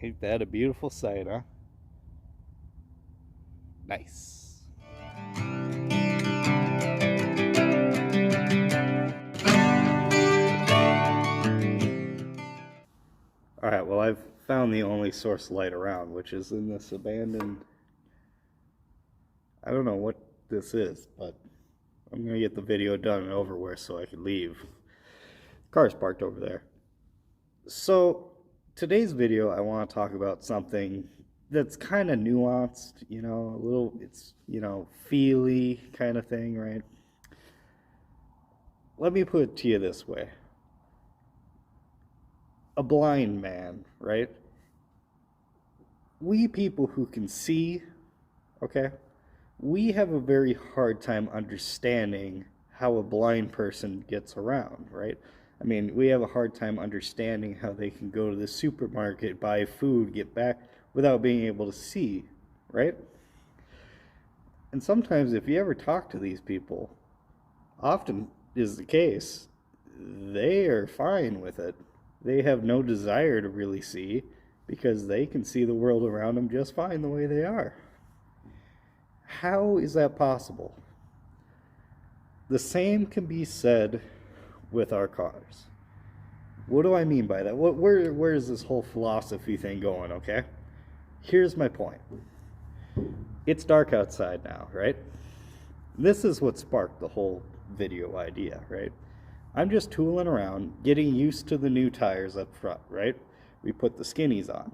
Ain't that a beautiful sight, huh? Nice. Alright, well, I've found the only source of light around, which is in this abandoned. I don't know what this is, but I'm gonna get the video done and over with so I can leave. Car's parked over there. So, today's video, I want to talk about something that's kind of nuanced, a little, it's, feely kind of thing, right? Let me put it to you this way. A blind man, right? We people who can see, okay, we have a very hard time understanding how a blind person gets around, right? I mean, we have a hard time understanding how they can go to the supermarket, buy food, get back without being able to see, right? And sometimes, if you ever talk to these people, often is the case, they are fine with it. They have no desire to really see because they can see the world around them just fine the way they are. How is that possible? The same can be said with our cars. What do I mean by that? Where is this whole philosophy thing going, okay? Here's my point. It's dark outside now, right? This is what sparked the whole video idea, right? I'm just tooling around, getting used to the new tires up front, right? We put the skinnies on.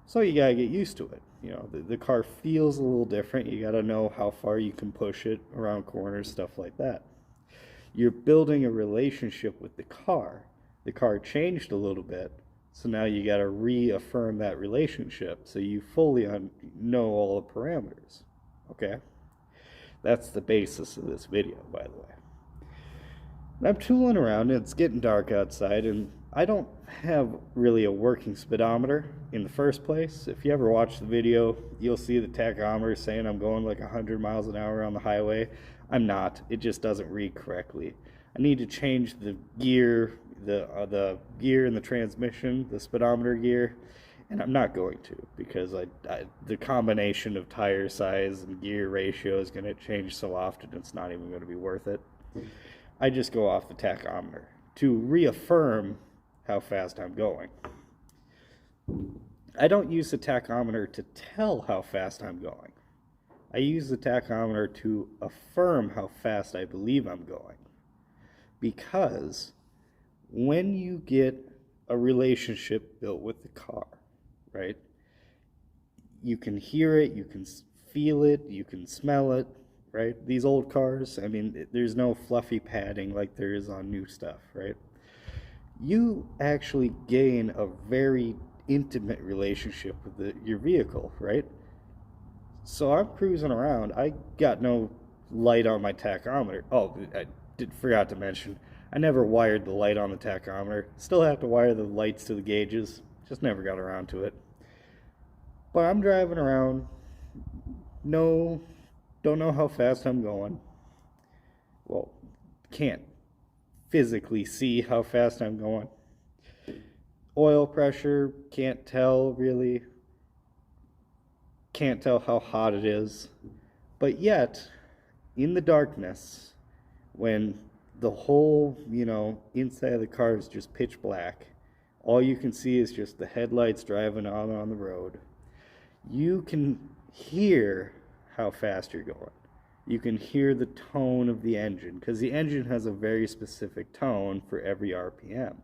So you gotta get used to it. The car feels a little different. You gotta know how far you can push it around corners, stuff like that. You're building a relationship with the car. The car changed a little bit, so now you gotta reaffirm that relationship so you fully know all the parameters, okay? That's the basis of this video, by the way. I'm tooling around, and it's getting dark outside, and I don't have really a working speedometer in the first place. If you ever watch the video, you'll see the tachometer saying I'm going like 100 miles an hour on the highway. I'm not. It just doesn't read correctly. I need to change the gear, the gear in the transmission, the speedometer gear, and I'm not going to because the combination of tire size and gear ratio is going to change so often it's not even going to be worth it. I just go off the tachometer to reaffirm how fast I'm going. I don't use the tachometer to tell how fast I'm going. I use the tachometer to affirm how fast I believe I'm going. Because when you get a relationship built with the car, right? You can hear it, you can feel it, you can smell it, right? These old cars, I mean, there's no fluffy padding like there is on new stuff, right? You actually gain a very intimate relationship with your vehicle, right? So I'm cruising around. I got no light on my tachometer. Oh, I forgot to mention, I never wired the light on the tachometer. Still have to wire the lights to the gauges. Just never got around to it. But I'm driving around. No, don't know how fast I'm going. Well, can't physically see how fast I'm going. Oil pressure, can't tell really. Can't tell how hot it is. But yet, in the darkness, when the whole, inside of the car is just pitch black, all you can see is just the headlights driving on the road, you can hear how fast you're going. You can hear the tone of the engine, because the engine has a very specific tone for every RPM.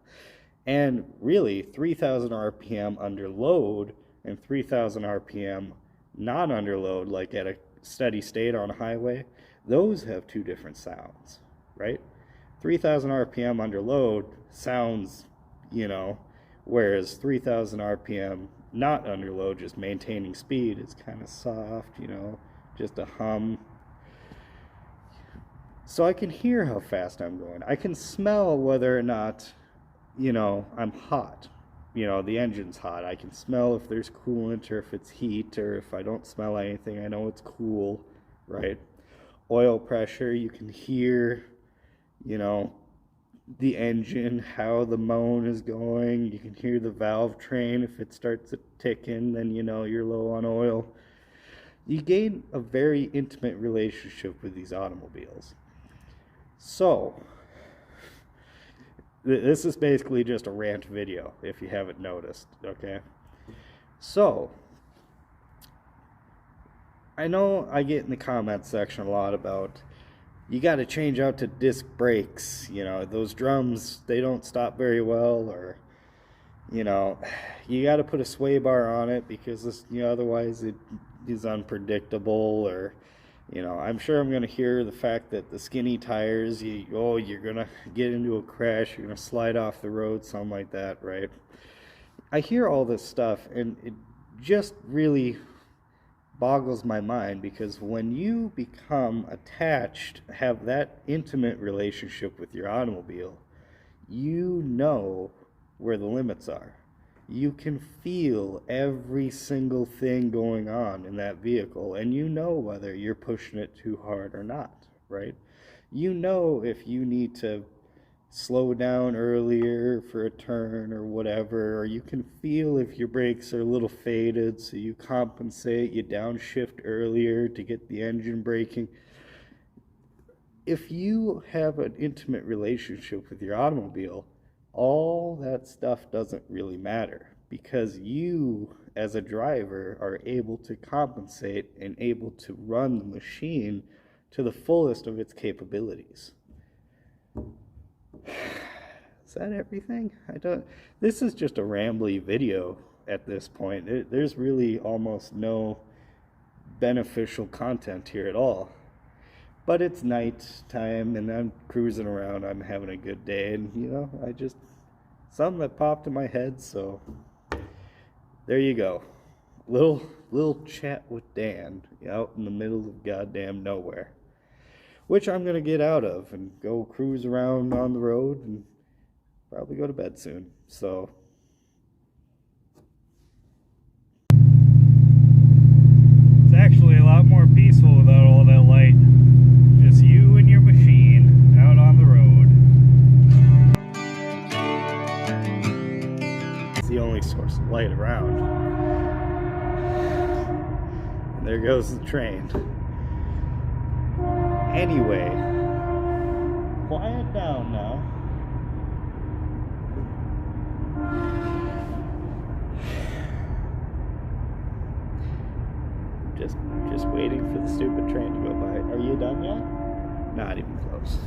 And really, 3,000 RPM under load and 3,000 RPM not under load, like at a steady state on a highway, those have two different sounds, right? 3,000 RPM under load sounds, whereas 3,000 RPM not under load, just maintaining speed, is kind of soft, just a hum. So I can hear how fast I'm going. I can smell whether or not, I'm hot. The engine's hot. I can smell if there's coolant or if it's heat, or if I don't smell anything, I know it's cool, right? Oil pressure, you can hear, the engine, how the moan is going. You can hear the valve train. If it starts to tick in, then you know you're low on oil. You gain a very intimate relationship with these automobiles. So, this is basically just a rant video, if you haven't noticed, okay? So, I know I get in the comments section a lot about, you got to change out to disc brakes, you know, those drums, they don't stop very well, or, you know, you got to put a sway bar on it because this, you know, otherwise it is unpredictable, or, you know, I'm sure I'm going to hear the fact that the skinny tires, you're going to get into a crash, you're going to slide off the road, something like that, right? I hear all this stuff, and it just really boggles my mind, because when you become attached, have that intimate relationship with your automobile, you know where the limits are. You can feel every single thing going on in that vehicle, and you know whether you're pushing it too hard or not, right? You know if you need to slow down earlier for a turn or whatever, or you can feel if your brakes are a little faded, so you compensate, you downshift earlier to get the engine braking. If you have an intimate relationship with your automobile, all that stuff doesn't really matter, because you as a driver are able to compensate and able to run the machine to the fullest of its capabilities. Is that everything? This is just a rambly video at this point. There's really almost no beneficial content here at all. But it's night time and I'm cruising around, I'm having a good day, and you know, something that popped in my head, so there you go. Little chat with Dan out in the middle of goddamn nowhere, which I'm going to get out of and go cruise around on the road and probably go to bed soon. So, it's actually a lot more peaceful without all that light. Just you and your machine out on the road. It's the only source of light around. And there goes the train. Anyway, quiet down now. Just waiting for the stupid train to go by. Are you done yet? Not even close.